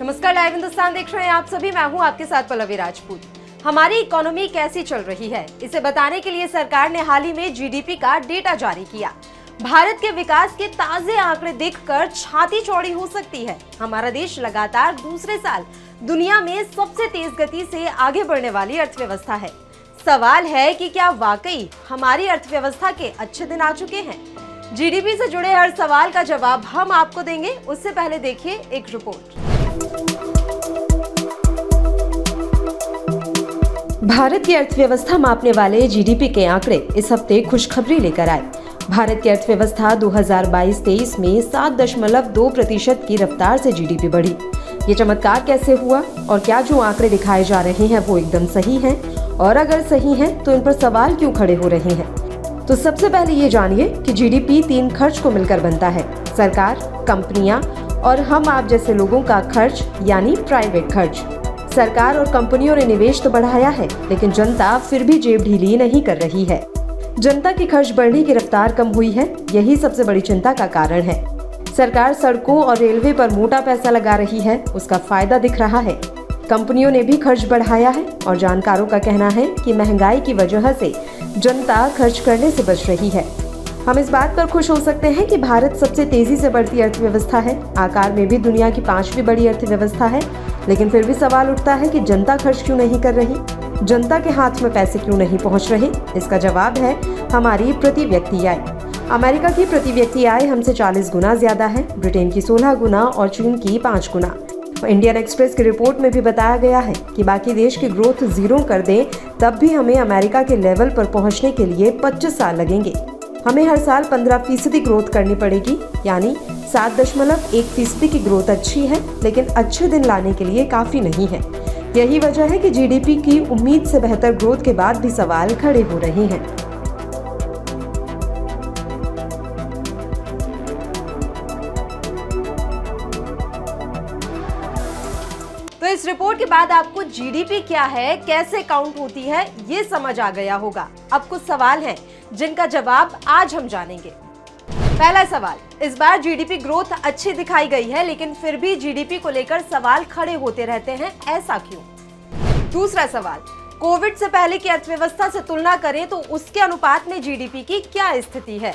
नमस्कार, लाइव हिंदुस्तान देख रहे हैं आप सभी। मैं हूं आपके साथ पल्लवी राजपूत। हमारी इकोनॉमी कैसी चल रही है, इसे बताने के लिए सरकार ने हाल ही में जीडीपी का डेटा जारी किया। भारत के विकास के ताजे आंकड़े देखकर छाती चौड़ी हो सकती है। हमारा देश लगातार दूसरे साल दुनिया में सबसे तेज गति से आगे बढ़ने वाली अर्थव्यवस्था है। सवाल है कि क्या वाकई हमारी अर्थव्यवस्था के अच्छे दिन आ चुके हैं? जीडीपी से जुड़े हर सवाल का जवाब हम आपको देंगे। उससे पहले देखिए एक रिपोर्ट। भारत की अर्थव्यवस्था मापने वाले जीडीपी के आंकड़े इस हफ्ते खुशखबरी लेकर आए। भारत की अर्थव्यवस्था 2022-23 में 7.2% की रफ्तार से जीडीपी बढ़ी। ये चमत्कार कैसे हुआ और क्या जो आंकड़े दिखाए जा रहे हैं वो एकदम सही हैं? और अगर सही हैं तो इन पर सवाल क्यों खड़े हो रहे हैं? तो सबसे पहले ये जानिए कि जीडीपी 3 खर्च को मिलकर बनता है: सरकार, कंपनियां और हम आप जैसे लोगों का खर्च, यानी प्राइवेट खर्च। सरकार और कंपनियों ने निवेश तो बढ़ाया है, लेकिन जनता फिर भी जेब ढीली नहीं कर रही है। जनता की खर्च बढ़ने की रफ्तार कम हुई है, यही सबसे बड़ी चिंता का कारण है। सरकार सड़कों और रेलवे पर मोटा पैसा लगा रही है, उसका फायदा दिख रहा है। कंपनियों ने भी खर्च बढ़ाया है और जानकारों का कहना है कि महंगाई की वजह से जनता खर्च करने से बच रही है। हम इस बात पर खुश हो सकते हैं कि भारत सबसे तेजी से बढ़ती अर्थव्यवस्था है, आकार में भी दुनिया की 5वीं बड़ी अर्थव्यवस्था है। लेकिन फिर भी सवाल उठता है कि जनता खर्च क्यों नहीं कर रही, जनता के हाथ में पैसे क्यों नहीं पहुंच रहे? इसका जवाब है हमारी प्रति व्यक्ति आय। अमेरिका की प्रति व्यक्ति आय हमसे 40 गुना ज्यादा है, ब्रिटेन की 16 गुना और चीन की 5 गुना। इंडियन एक्सप्रेस की रिपोर्ट में भी बताया गया है कि बाकी देश की ग्रोथ जीरो कर दें तब भी हमें अमेरिका के लेवल पर पहुंचने के लिए 25 साल लगेंगे। हमें हर साल 15% ग्रोथ करनी पड़ेगी, यानी 7.1% की ग्रोथ अच्छी है, लेकिन अच्छे दिन लाने के लिए काफी नहीं है। यही वजह है कि जीडीपी की उम्मीद से बेहतर ग्रोथ के बाद भी सवाल खड़े हो रहे हैं। तो इस रिपोर्ट के बाद आपको जीडीपी क्या है, कैसे काउंट होती है, ये समझ आ गया होगा। अब कुछ सवाल हैं जिनका जवाब आज हम जानेंगे। पहला सवाल, इस बार जीडीपी ग्रोथ अच्छी दिखाई गई है, लेकिन फिर भी जीडीपी को लेकर सवाल खड़े होते रहते हैं, ऐसा क्यों? दूसरा सवाल, कोविड से पहले की अर्थव्यवस्था से तुलना करें तो उसके अनुपात में जीडीपी की क्या स्थिति है?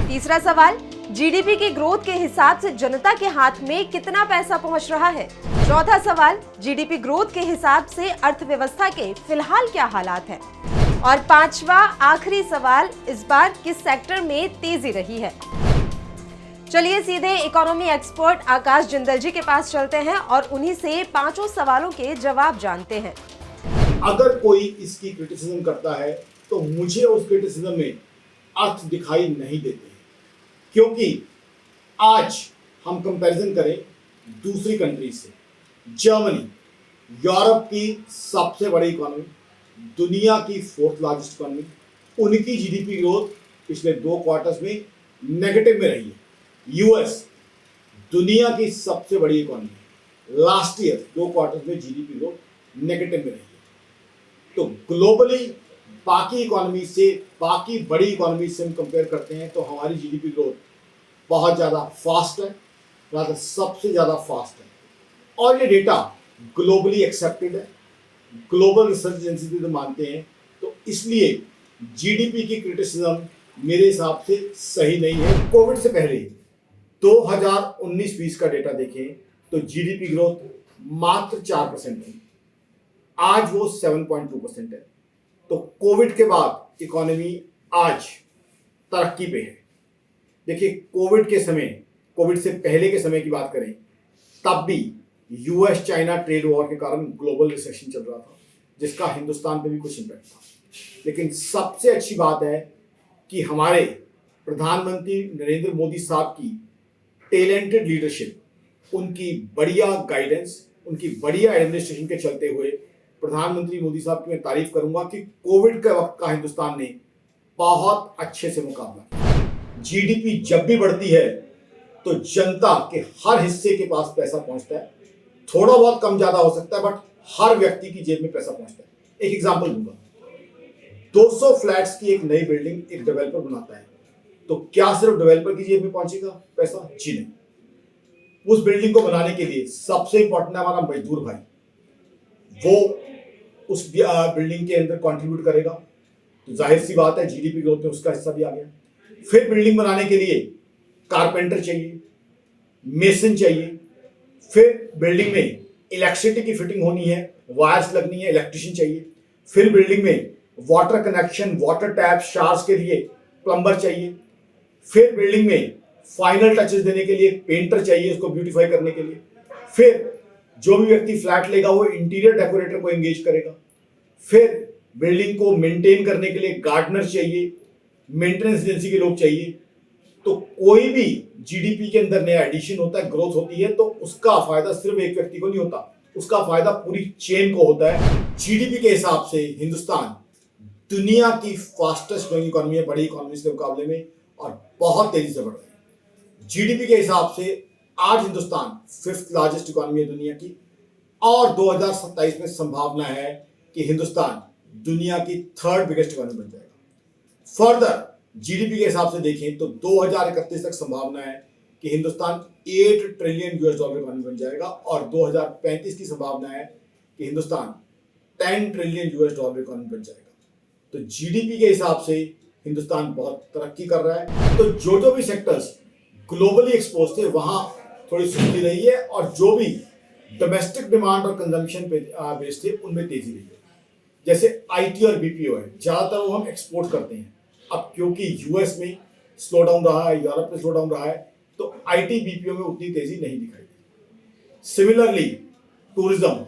तीसरा सवाल, जीडीपी की ग्रोथ के हिसाब से जनता के हाथ में कितना पैसा पहुंच रहा है? चौथा सवाल, जीडीपी ग्रोथ के हिसाब से अर्थव्यवस्था के फिलहाल क्या हालात हैं? और पांचवा आखिरी सवाल, इस बार किस सेक्टर में तेजी रही है? चलिए सीधे इकोनॉमी एक्सपर्ट आकाश जिंदल जी के पास चलते हैं और उन्हीं से पांचों सवालों के जवाब जानते हैं। अगर कोई इसकी क्रिटिसिज्म करता है तो मुझे उस क्रिटिसिज्म में अर्थ दिखाई नहीं देते हैं, क्योंकि आज हम कंपैरिजन करें दूसरी कंट्री से, जर्मनी यूरोप की सबसे बड़ी इकोनॉमी, दुनिया की 4th लार्जेस्ट इकोनॉमी, उनकी जीडीपी ग्रोथ पिछले 2 क्वार्टर्स में नेगेटिव में रही है। यूएस दुनिया की सबसे बड़ी इकोनॉमी, लास्ट ईयर 2 क्वार्टर्स में जीडीपी ग्रोथ नेगेटिव में रही है। तो ग्लोबली बाकी इकोनॉमी से, बाकी बड़ी इकोनॉमी से हम कंपेयर करते हैं तो हमारी जीडीपी ग्रोथ बहुत ज़्यादा फास्ट है, rather सबसे ज़्यादा फास्ट है। और ये डेटा ग्लोबली एक्सेप्टेड है, ग्लोबल रिसर्च एजेंसी भी तो मानते हैं। तो इसलिए जीडीपी की क्रिटिसिज्म मेरे हिसाब से सही नहीं है। कोविड से पहले 2019-20 का डेटा देखें तो जीडीपी ग्रोथ मात्र 4% थी, आज वो 7.2% है। तो कोविड के बाद इकोनॉमी आज तरक्की पे है। देखिए, कोविड के समय, कोविड से पहले के समय की बात करें तब भी यूएस चाइना ट्रेड वॉर के कारण ग्लोबल रिसेशन चल रहा था, जिसका हिंदुस्तान पे भी कुछ इम्पैक्ट था। लेकिन सबसे अच्छी बात है कि हमारे प्रधानमंत्री नरेंद्र मोदी साहब की टैलेंटेड लीडरशिप, उनकी बढ़िया गाइडेंस, उनकी बढ़िया एडमिनिस्ट्रेशन के चलते हुए प्रधानमंत्री मोदी साहब की मैं तारीफ करूंगा कि कोविड के वक्त का हिंदुस्तान ने बहुत अच्छे से मुकाबला किया। जीडीपी जब भी बढ़ती है तो जनता के हर हिस्से के पास पैसा पहुंचता है। थोड़ा बहुत कम ज्यादा हो सकता है, बट हर व्यक्ति की जेब में पैसा पहुंचता है। एक एग्जांपल दूंगा, 200 फ्लैट्स की एक नई बिल्डिंग एक डेवलपर बनाता है, तो क्या सिर्फ डेवलपर की जेब में पहुंचेगा पैसा? जी नहीं। उस बिल्डिंग को बनाने के लिए सबसे इंपॉर्टेंट है हमारा मजदूर भाई, वो उस बिल्डिंग के अंदर कंट्रीब्यूट करेगा, तो जाहिर सी बात है जीडीपी ग्रोथ में उसका हिस्सा भी आ गया। फिर बिल्डिंग बनाने के लिए कारपेंटर चाहिए, मेसन चाहिए, फिर बिल्डिंग में इलेक्ट्रिसिटी की फिटिंग होनी है, वायर्स लगनी है, इलेक्ट्रिशियन चाहिए, फिर बिल्डिंग में water connection, water tap, showers के लिए प्लम्बर चाहिए, फिर बिल्डिंग में फाइनल टचेस देने के लिए पेंटर चाहिए उसको ब्यूटीफाई करने के लिए, फिर जो भी व्यक्ति फ्लैट लेगा वो इंटीरियर डेकोरेटर को एंगेज करेगा, फिर बिल्डिंग को मेंटेन करने के लिए गार्डनर चाहिए, मेंटेनेंस एजेंसी के लोग चाहिए। तो कोई भी जीडीपी के अंदर नया एडिशन होता है, ग्रोथ होती है, तो उसका फायदा सिर्फ एक व्यक्ति को नहीं होता, उसका फायदा पूरी चेन को होता है। जीडीपी के हिसाब से हिंदुस्तान दुनिया की फास्टेस्ट ग्रोइंग इकोनॉमी है, बड़ी इकोनॉमीज के मुकाबले में, और बहुत तेजी से बढ़ रही है। जीडीपी के हिसाब से आज हिंदुस्तान 5th लार्जेस्ट इकोनॉमी है दुनिया की, और 2027 में संभावना है कि हिंदुस्तान दुनिया की 3rd बिगेस्ट इकोनॉमी बन जाएगा। फर्दर जीडीपी के हिसाब से देखें तो 2031 तक संभावना है कि Hindustan 8 trillion US dollar economy बन जाएगा, और 2035 की संभावना है कि Hindustan 10 trillion US dollar economy बन जाएगा। तो जीडीपी के हिसाब से हिंदुस्तान बहुत तरक्की कर रहा है। तो जो भी सेक्टर्स ग्लोबली एक्सपोज थे वहां थोड़ी सुस्ती रही है, और जो भी डोमेस्टिक डिमांड और कंजम्पशन पे बेस्ड थे उनमें तेजी रही है। जैसे आईटी और बीपीओ है, ज्यादातर वो हम एक्सपोर्ट करते हैं। अब क्योंकि यूएस में स्लो डाउन रहा है, यूरोप में स्लो डाउन रहा है, तो आईटी बीपीओ में उतनी तेजी नहीं दिखाई दी। सिमिलरली टूरिज्म,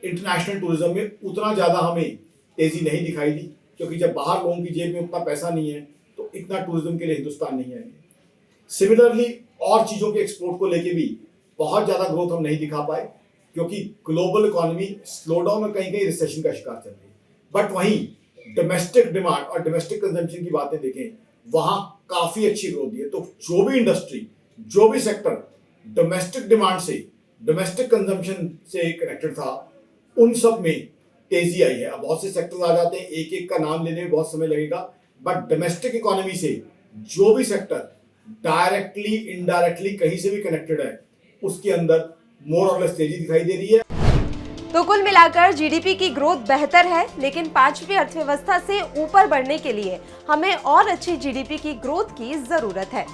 इंटरनेशनल टूरिज्म में उतना ज्यादा हमें तेजी नहीं दिखाई दी, क्योंकि जब बाहर लोगों की जेब में उतना पैसा नहीं है तो इतना टूरिज्म के लिए हिंदुस्तान नहीं आएंगे। सिमिलरली और चीजों के एक्सपोर्ट को लेके भी बहुत ज्यादा ग्रोथ हम नहीं दिखा पाए, क्योंकि ग्लोबल इकोनॉमी स्लो डाउन और कहीं कहीं रिसेशन का शिकार चल रही है। बट वहीं डोमेस्टिक डिमांड और डोमेस्टिक कंजम्पशन की बातें देखें, वहां काफी अच्छी ग्रोथ है। तो जो भी इंडस्ट्री, जो भी सेक्टर डोमेस्टिक डिमांड से, डोमेस्टिक कंजम्पशन से कनेक्टेड था, उन सब में तेजी आई है। अब बहुत से सेक्टर आ जाते हैं, एक एक का नाम लेने में बहुत समय लगेगा, बट डोमेस्टिक इकोनॉमी से जो भी सेक्टर डायरेक्टली इनडायरेक्टली कहीं से भी कनेक्टेड है, उसके अंदर मोर और लेस तेजी दिखाई दे रही है। तो कुल मिलाकर जीडीपी की ग्रोथ बेहतर है, लेकिन 5वीं अर्थव्यवस्था से ऊपर बढ़ने के लिए हमें और अच्छी जीडीपी की ग्रोथ की जरूरत है।